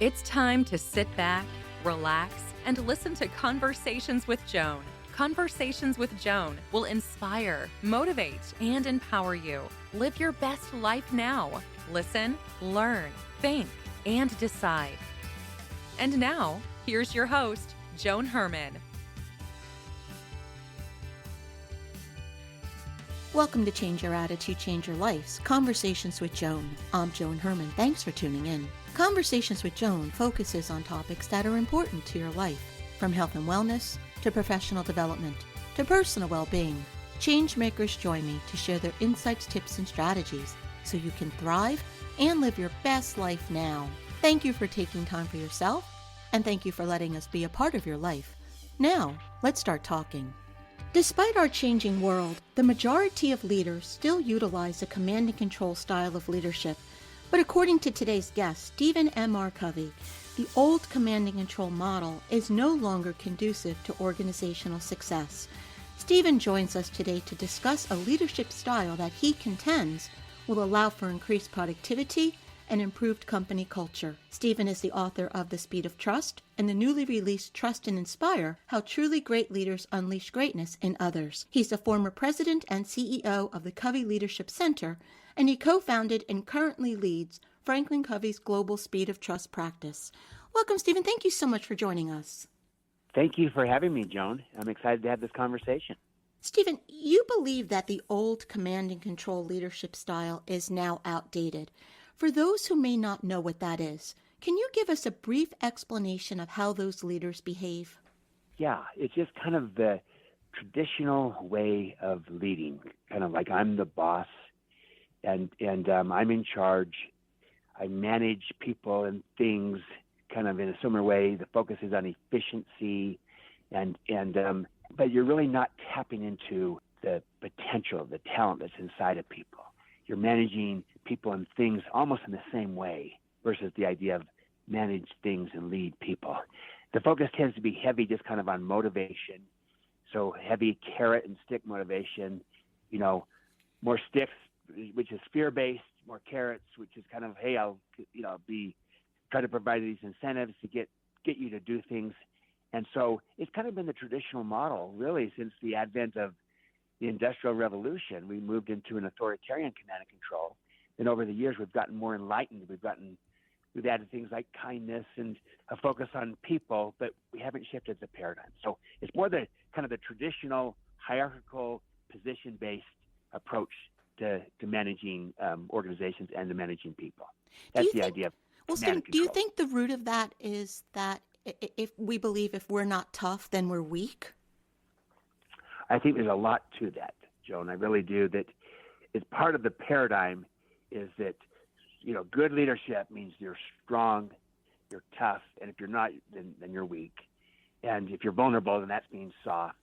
It's time to sit back, relax, and listen to Conversations with Joan. Conversations with Joan will inspire, motivate, and empower you. Live your best life now. Listen, learn, think, and decide. And now, here's your host, Joan Herman. Welcome to Change Your Attitude, Change Your Lives, Conversations with Joan. I'm Joan Herman. Thanks for tuning in. Conversations with Joan focuses on topics that are important to your life, from health and wellness to professional development to personal well-being. Change makers join me to share their insights, tips, and strategies so you can thrive and live your best life now. Thank you for taking time for yourself, and thank you for letting us be a part of your life. Now, let's start talking. Despite our changing world, the majority of leaders still utilize a command and control style of leadership. But according to today's guest, Stephen M.R. Covey, the old command and control model is no longer conducive to organizational success. Stephen joins us today to discuss a leadership style that he contends will allow for increased productivity and improved company culture. Stephen is the author of The Speed of Trust and the newly released Trust and Inspire, How Truly Great Leaders Unleash Greatness in Others. He's the former president and CEO of the Covey Leadership Center, and he co-founded and currently leads Franklin Covey's Global Speed of Trust practice. Welcome, Stephen. Thank you so much for joining us. Thank you for having me, Joan. I'm excited to have this conversation. Stephen, you believe that the old command and control leadership style is now outdated. For those who may not know what that is, can you give us a brief explanation of how those leaders behave? Yeah, it's just kind of the traditional way of leading, kind of like I'm the boss and I'm in charge. I manage people and things kind of in a similar way. The focus is on efficiency but you're really not tapping into the potential, the talent that's inside of people. You're managing people and things almost in the same way versus the idea of manage things and lead people. The focus tends to be heavy just kind of on motivation. So heavy carrot and stick motivation, more sticks, which is fear-based, more carrots, which is kind of, hey, I'll try to provide these incentives to get you to do things. And so it's kind of been the traditional model really since the advent of the Industrial Revolution. We moved into an authoritarian command and control. And over the years, we've gotten more enlightened. We've added things like kindness and a focus on people, but we haven't shifted the paradigm. So it's more the kind of the traditional hierarchical position-based approach to managing organizations and to managing people. That's the idea of command and control. Do you think the root of that is that if we believe if we're not tough, then we're weak? I think there's a lot to that, Joan. I really do. That it's part of the paradigm is that, good leadership means you're strong, you're tough, and if you're not, then you're weak. And if you're vulnerable, then that means soft.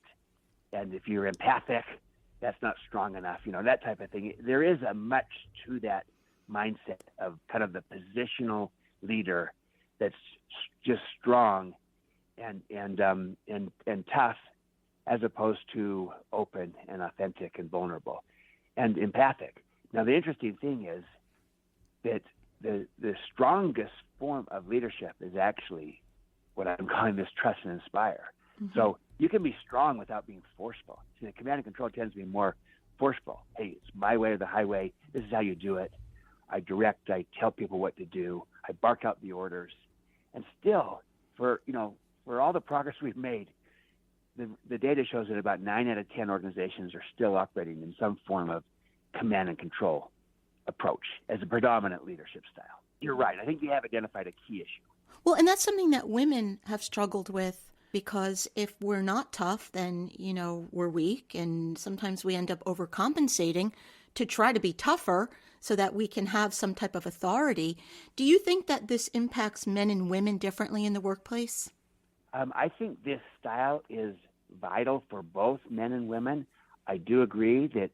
And if you're empathic, that's not strong enough, that type of thing. There is a much to that mindset of kind of the positional leader that's just strong and tough, as opposed to open and authentic and vulnerable and empathic. Now, the interesting thing is that the strongest form of leadership is actually what I'm calling this trust and inspire. Mm-hmm. So you can be strong without being forceful. See, the command and control tends to be more forceful. Hey, it's my way or the highway. This is how you do it. I direct, I tell people what to do. I bark out the orders. And still, for all the progress we've made, the data shows that about 9 out of 10 organizations are still operating in some form of command and control approach as a predominant leadership style. You're right. I think you have identified a key issue. Well, and that's something that women have struggled with, because if we're not tough, then, we're weak. And sometimes we end up overcompensating to try to be tougher so that we can have some type of authority. Do you think that this impacts men and women differently in the workplace? I think this style is vital for both men and women. I do agree that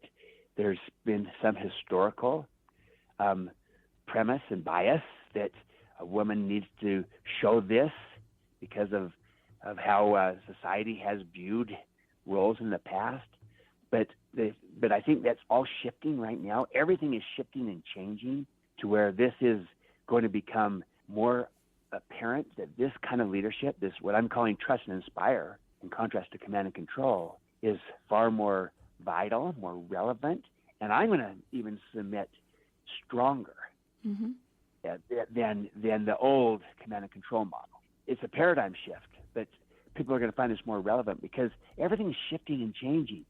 there's been some historical premise and bias that a woman needs to show this because of how society has viewed roles in the past. But I think that's all shifting right now. Everything is shifting and changing to where this is going to become more apparent that this kind of leadership, this what I'm calling trust and inspire, in contrast to command and control, is far more vital, more relevant, and I'm going to even submit stronger than the old command and control model. It's a paradigm shift, but people are going to find this more relevant because everything's shifting and changing.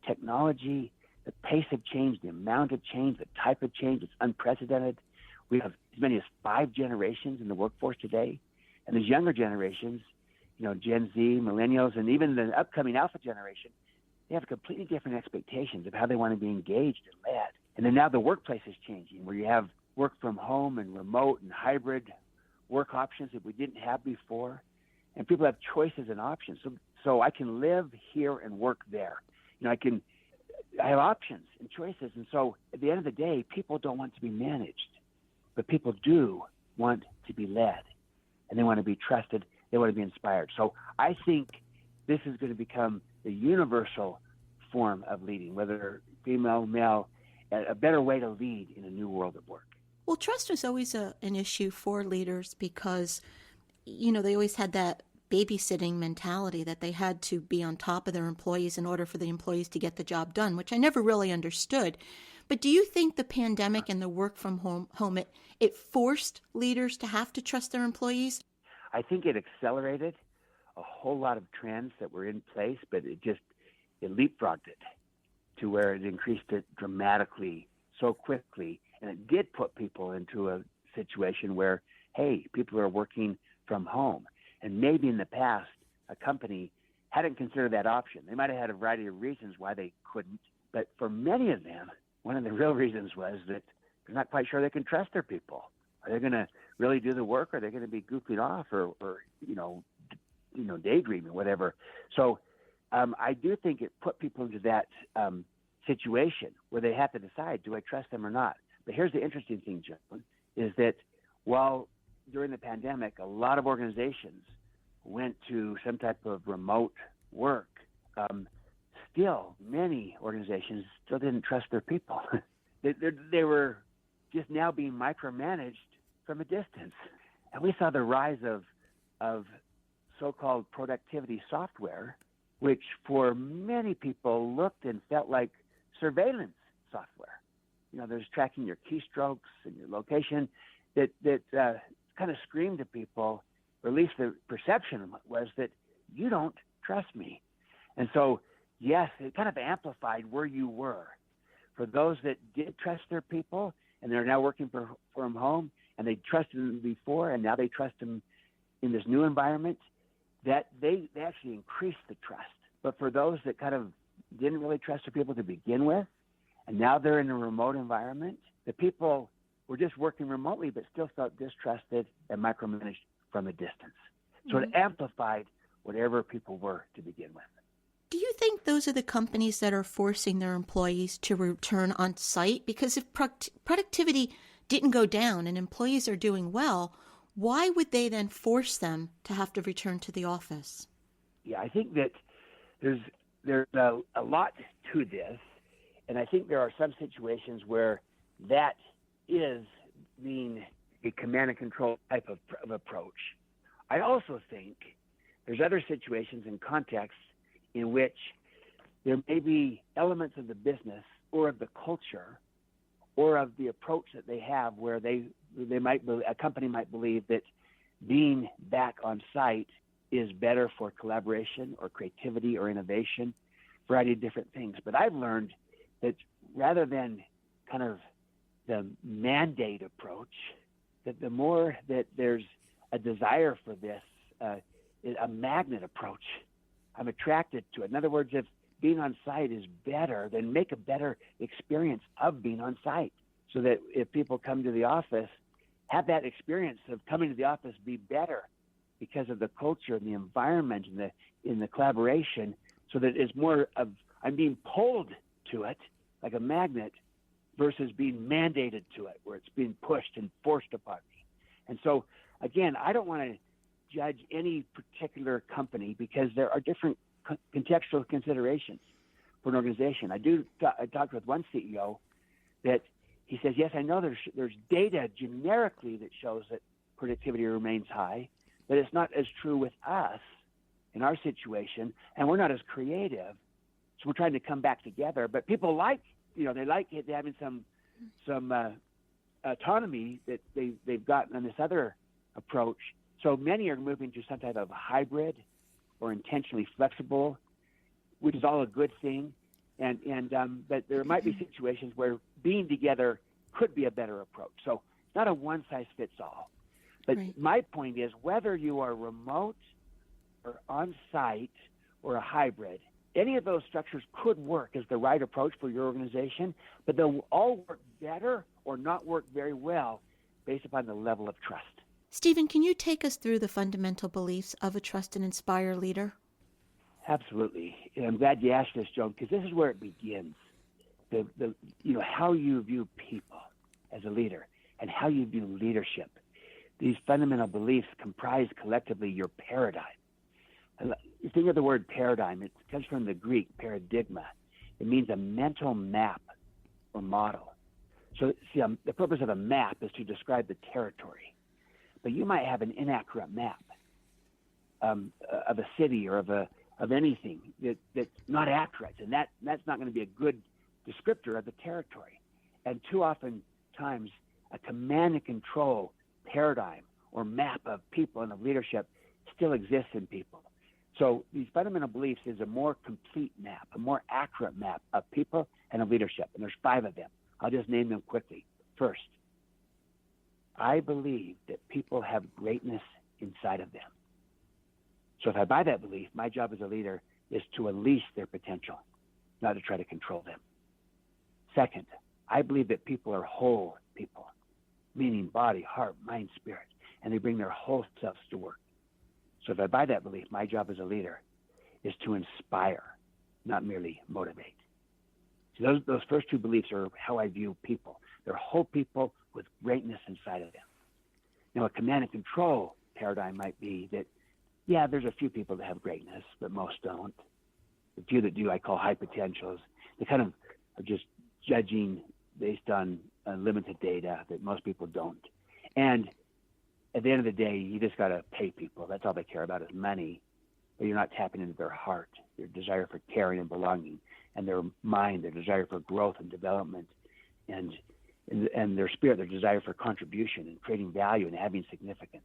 Technology, the pace of change, the amount of change, the type of change, it's unprecedented. We have as many as 5 generations in the workforce today. And these younger generations, Gen Z, millennials, and even the upcoming alpha generation, they have completely different expectations of how they want to be engaged and led. And then now the workplace is changing, where you have work from home and remote and hybrid work options that we didn't have before. And people have choices and options. So I can live here and work there. I have options and choices. And so at the end of the day, people don't want to be managed, but people do want to be led, and they want to be trusted. They want to be inspired. So I think this is going to become the universal form of leading, whether female, male, a better way to lead in a new world of work. Well, trust was always an issue for leaders because, they always had that babysitting mentality that they had to be on top of their employees in order for the employees to get the job done, which I never really understood. But do you think the pandemic and the work from home it forced leaders to have to trust their employees? I think it accelerated a whole lot of trends that were in place, but it leapfrogged it to where it increased it dramatically so quickly. And it did put people into a situation where, hey, people are working from home. And maybe in the past, a company hadn't considered that option. They might have had a variety of reasons why they couldn't. But for many of them, one of the real reasons was that they're not quite sure they can trust their people. Are they going to really do the work? Or are they going to be goofing off or daydreaming, whatever? So I do think it put people into that situation where they have to decide, do I trust them or not? But here's the interesting thing, John, is that while during the pandemic, a lot of organizations went to some type of remote work, still many organizations still didn't trust their people. They were just now being micromanaged from a distance. And we saw the rise of so-called productivity software, which for many people looked and felt like surveillance software. There's tracking your keystrokes and your location that kind of screamed to people, or at least the perception was that you don't trust me. And so, yes, it kind of amplified where you were. For those that did trust their people and they're now working from home and they trusted them before and now they trust them in this new environment, that they actually increased the trust. But for those that kind of didn't really trust their people to begin with, and now they're in a remote environment, the people were just working remotely but still felt distrusted and micromanaged from a distance. So it amplified whatever people were to begin with. Do you think those are the companies that are forcing their employees to return on site? Because if productivity didn't go down and employees are doing well, why would they then force them to have to return to the office? Yeah, I think that there's a lot to this. And I think there are some situations where that is being a command and control type of approach. I also think there's other situations and contexts in which there may be elements of the business or of the culture or of the approach that they have where a company might believe that being back on site is better for collaboration or creativity or innovation, a variety of different things. But I've learned that rather than kind of the mandate approach, that the more that there's a desire for this, a magnet approach, I'm attracted to it. In other words, if being on site is better, then make a better experience of being on site so that if people come to the office, have that experience of coming to the office be better because of the culture and the environment and the collaboration, so that it's more of I'm being pulled to it like a magnet versus being mandated to it, where it's being pushed and forced upon me. And so, again, I don't want to judge any particular company because there are different contextual considerations for an organization. I talked with one CEO that he says, yes, I know there's data generically that shows that productivity remains high, but it's not as true with us in our situation, and we're not as creative. So we're trying to come back together. But people they like having some autonomy that they've gotten on this other approach. So many are moving to some type of hybrid or intentionally flexible, which is all a good thing. But there might be situations where being together could be a better approach. So it's not a one-size-fits-all. But Right. my point is, whether you are remote or on-site or a hybrid, any of those structures could work as the right approach for your organization, but they'll all work better or not work very well based upon the level of trust. Stephen, can you take us through the fundamental beliefs of a trust and inspire leader? Absolutely. And I'm glad you asked this, Joan, because this is where it begins. How you view people as a leader and how you view leadership. These fundamental beliefs comprise collectively your paradigm. You think of the word paradigm, it comes from the Greek paradigma. It means a mental map or model. So the purpose of a map is to describe the territory. But you might have an inaccurate map of a city or of anything that's not accurate, and that's not going to be a good descriptor of the territory. And too often times, a command and control paradigm or map of people and of leadership still exists in people. So these fundamental beliefs is a more complete map, a more accurate map of people and of leadership. And there's 5 of them. I'll just name them quickly. First, I believe that people have greatness inside of them. So if I buy that belief, my job as a leader is to unleash their potential, not to try to control them. Second, I believe that people are whole people, meaning body, heart, mind, spirit, and they bring their whole selves to work. So if I buy that belief, my job as a leader is to inspire, not merely motivate. So those first 2 beliefs are how I view people. They're whole people with greatness inside of them. Now, a command and control paradigm might be that, there's a few people that have greatness, but most don't. The few that do, I call high potentials. They kind of are just judging based on limited data that most people don't. And at the end of the day, you just got to pay people. That's all they care about is money, but you're not tapping into their heart, their desire for caring and belonging, and their mind, their desire for growth and development, and their spirit, their desire for contribution and creating value and having significance.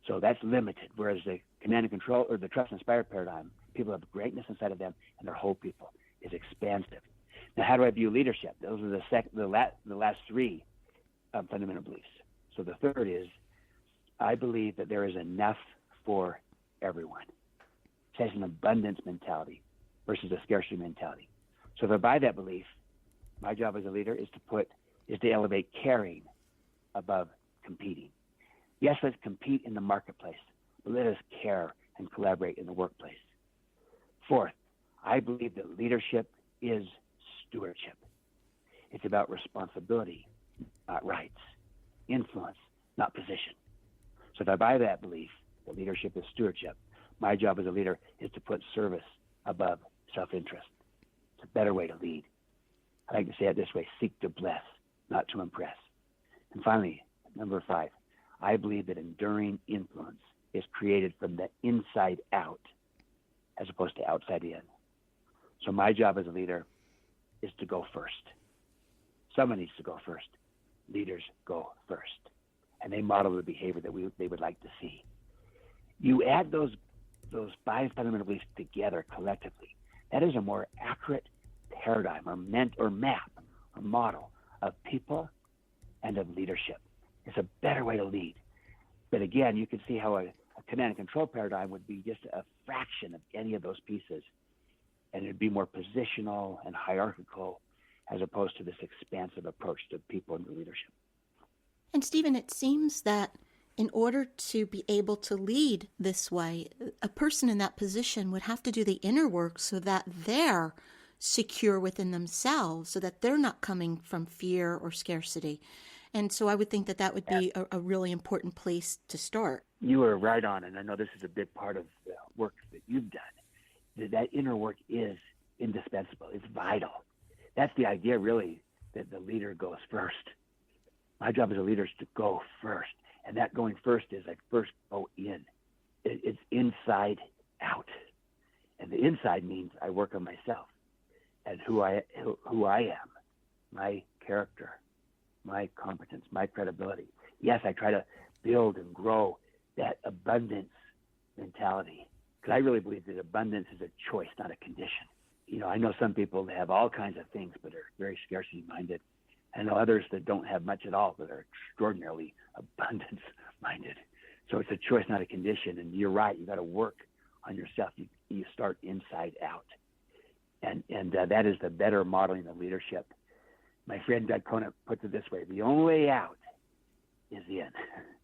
So that's limited, whereas the command and control or the trust and inspire paradigm, people have greatness inside of them and their whole people is expansive. Now, how do I view leadership? Those are the last 3 fundamental beliefs. So the third is, I believe that there is enough for everyone. It has an abundance mentality versus a scarcity mentality. So if I buy that belief, my job as a leader is to elevate caring above competing. Yes, let's compete in the marketplace, but let us care and collaborate in the workplace. Fourth, I believe that leadership is stewardship. It's about responsibility, not rights, influence, not position. So if I buy that belief that leadership is stewardship, my job as a leader is to put service above self-interest. It's a better way to lead. I like to say it this way: seek to bless, not to impress. And finally, number 5, I believe that enduring influence is created from the inside out as opposed to outside in. So my job as a leader is to go first. Someone needs to go first. Leaders go first. And they model the behavior that they would like to see. You add those 5 fundamental beliefs together collectively. That is a more accurate paradigm or map or model of people and of leadership. It's a better way to lead. But again, you can see how a command and control paradigm would be just a fraction of any of those pieces. And it'd be more positional and hierarchical as opposed to this expansive approach to people and to leadership. And Stephen, it seems that in order to be able to lead this way, a person in that position would have to do the inner work so that they're secure within themselves, so that they're not coming from fear or scarcity. And so I would think that would be a really important place to start. You are right on, and I know this is a big part of the work that you've done. That inner work is indispensable. It's vital. That's the idea, really, that the leader goes first. My job as a leader is to go first And that going first is I first go in. It's inside out. And the inside means I work on myself and who I am, my character, my competence, my credibility. Yes, I try to build and grow that abundance mentality, because I really believe that abundance is a choice, not a condition. I know some people that have all kinds of things but are very scarcity minded. I know others that don't have much at all but are extraordinarily abundance minded. So it's a choice, not a condition. And you're right, you got to work on yourself. You start inside out. And that is the better modeling of leadership. My friend Doug Conant puts it this way: the only way out is in.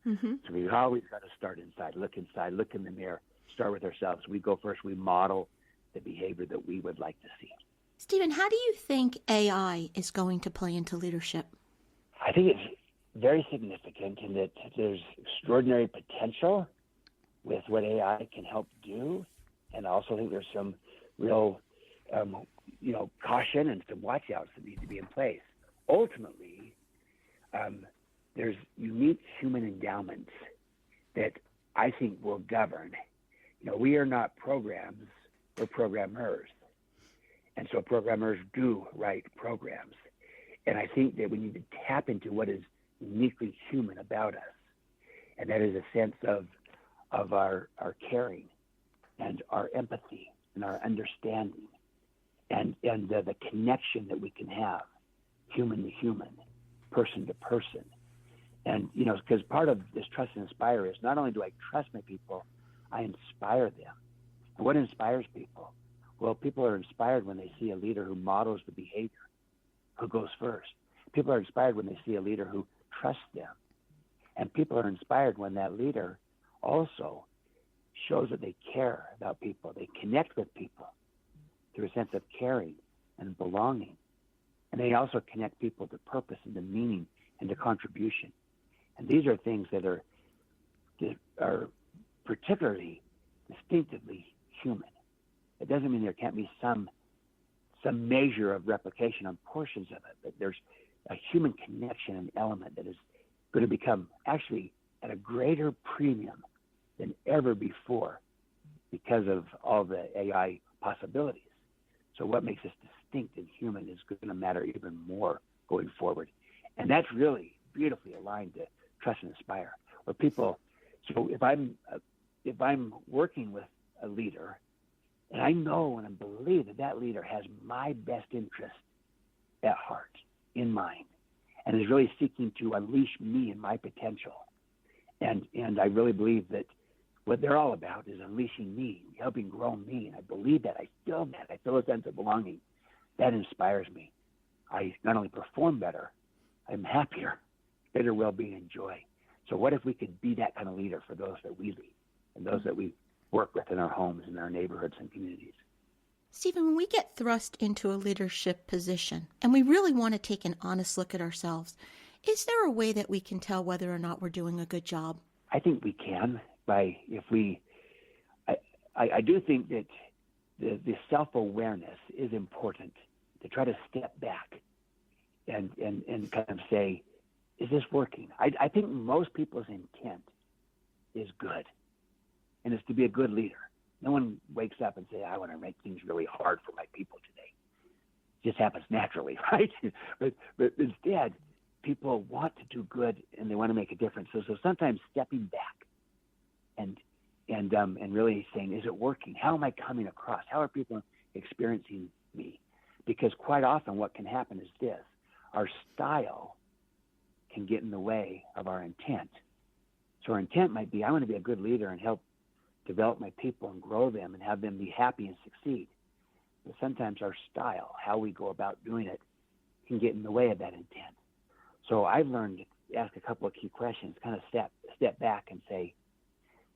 Mm-hmm. So we always got to start inside, look in the mirror, start with ourselves. We go first, we model the behavior that we would like to see. Stephen, how do you think AI is going to play into leadership? I think it's very significant in that there's extraordinary potential with what AI can help do. And I also think there's some real, caution and some watch outs that need to be in place. Ultimately, there's unique human endowments that I think will govern. We are not programs, we're programmers. And so programmers do write programs. And I think that we need to tap into what is uniquely human about us. And that is a sense of our caring and our empathy and our understanding and the connection that we can have human to human, person to person. And, because part of this trust and inspire is not only do I trust my people, I inspire them. And what inspires people? Well, people are inspired when they see a leader who models the behavior, who goes first. People are inspired when they see a leader who trusts them. And people are inspired when that leader also shows that they care about people. They connect with people through a sense of caring and belonging. And they also connect people to purpose and to meaning and to contribution. And these are things that are particularly distinctively human. It doesn't mean there can't be some measure of replication on portions of it, but there's a human connection and element that is going to become actually at a greater premium than ever before because of all the AI possibilities. So what makes us distinct and human is going to matter even more going forward. And that's really beautifully aligned to trust and inspire. Where people, so if I'm working with a leader, and I know and I believe that leader has my best interest at heart, in mind, and is really seeking to unleash me and my potential. And I really believe that what they're all about is unleashing me, helping grow me. And I believe that. I feel that. I feel a sense of belonging. That inspires me. I not only perform better, I'm happier, better well-being and joy. So what if we could be that kind of leader for those that we lead and those that we work with in our homes, in our neighborhoods and communities? Stephen, when we get thrust into a leadership position and we really want to take an honest look at ourselves, is there a way that we can tell whether or not we're doing a good job? I think we can I do think that the self-awareness is important, to try to step back and kind of say, is this working? I think most people's intent is good, and it's to be a good leader. No one wakes up and says, I want to make things really hard for my people today. It just happens naturally, right? but instead, people want to do good and they want to make a difference. So sometimes stepping back and really saying, is it working? How am I coming across? How are people experiencing me? Because quite often what can happen is this: our style can get in the way of our intent. So our intent might be, I want to be a good leader and help develop my people and grow them and have them be happy and succeed. But sometimes our style, how we go about doing it, can get in the way of that intent. So I've learned to ask a couple of key questions, kind of step back and say,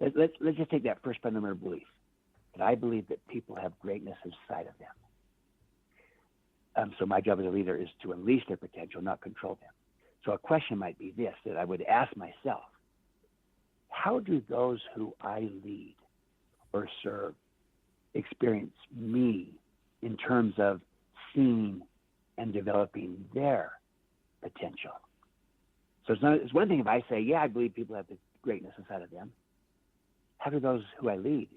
let's just take that first fundamental belief, that I believe that people have greatness inside of them. So my job as a leader is to unleash their potential, not control them. So a question might be this, that I would ask myself: how do those who I lead or serve experience me in terms of seeing and developing their potential? So it's one thing if I say, yeah, I believe people have the greatness inside of them. How do those who I lead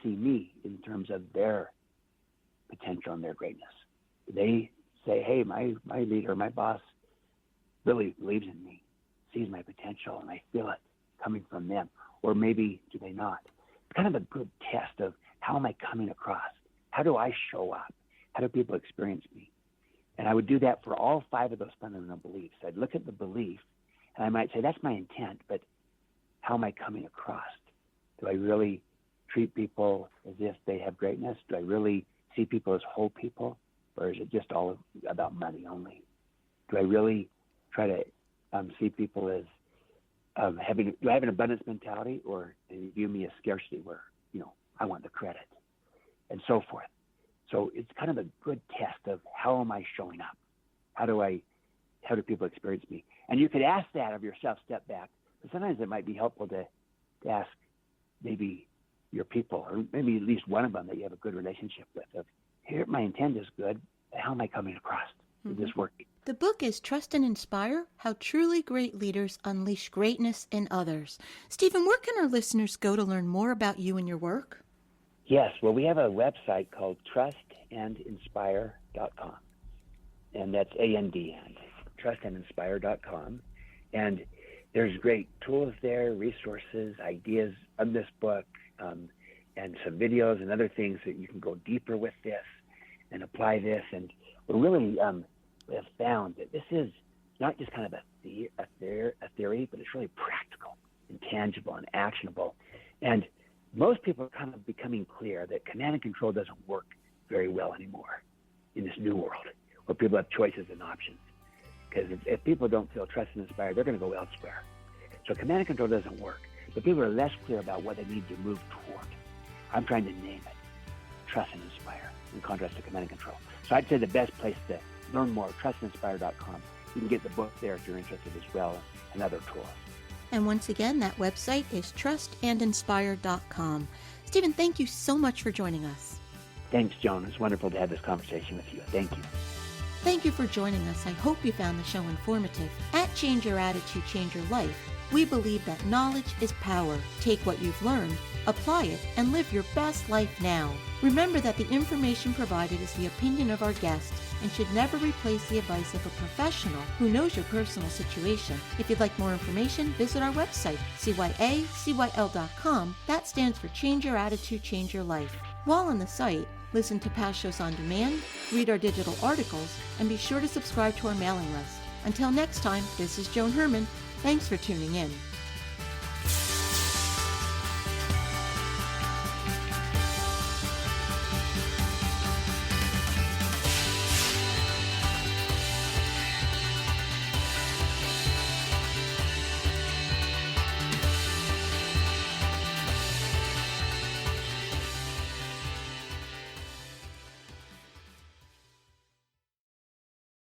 see me in terms of their potential and their greatness? Do they say, hey, my leader, my boss really believes in me, sees my potential, and I feel it coming from them? Or maybe do they not? It's kind of a good test of how am I coming across? How do I show up? How do people experience me? And I would do that for all 5 of those fundamental beliefs. I'd look at the belief, and I might say, that's my intent, but how am I coming across? Do I really treat people as if they have greatness? Do I really see people as whole people? Or is it just all about money only? Do I really try to see people as do I have an abundance mentality, or do you view me as scarcity where, I want the credit, and so forth? So it's kind of a good test of how am I showing up? How do people experience me? And you could ask that of yourself, step back. But sometimes it might be helpful to ask maybe your people, or maybe at least one of them that you have a good relationship with, of here, my intent is good, but how am I coming across? Is this working? The book is Trust and Inspire, How Truly Great Leaders Unleash Greatness in Others. Stephen, where can our listeners go to learn more about you and your work? Yes, well, we have a website called trustandinspire.com, and that's A-N-D, trustandinspire.com. And there's great tools there, resources, ideas of this book, and some videos and other things that you can go deeper with this and apply this. And we really have found that this is not just kind of a theory, but it's really practical and tangible and actionable. And most people are kind of becoming clear that command and control doesn't work very well anymore in this new world where people have choices and options. Because if people don't feel trusted and inspired, they're going to go elsewhere. So command and control doesn't work, but people are less clear about what they need to move toward. I'm trying to name it trust and inspire in contrast to command and control. So I'd say the best place to learn more, trustandinspire.com. You can get the book there if you're interested as well, and other tools. And once again, that website is trustandinspire.com. Stephen, thank you so much for joining us. Thanks, Joan. It's wonderful to have this conversation with you. Thank you. Thank you for joining us. I hope you found the show informative. At Change Your Attitude, Change Your Life, we believe that knowledge is power. Take what you've learned, apply it, and live your best life now. Remember that the information provided is the opinion of our guests and should never replace the advice of a professional who knows your personal situation. If you'd like more information, visit our website, cyacyl.com. That stands for Change Your Attitude, Change Your Life. While on the site, listen to past shows on demand, read our digital articles, and be sure to subscribe to our mailing list. Until next time, this is Joan Herman. Thanks for tuning in.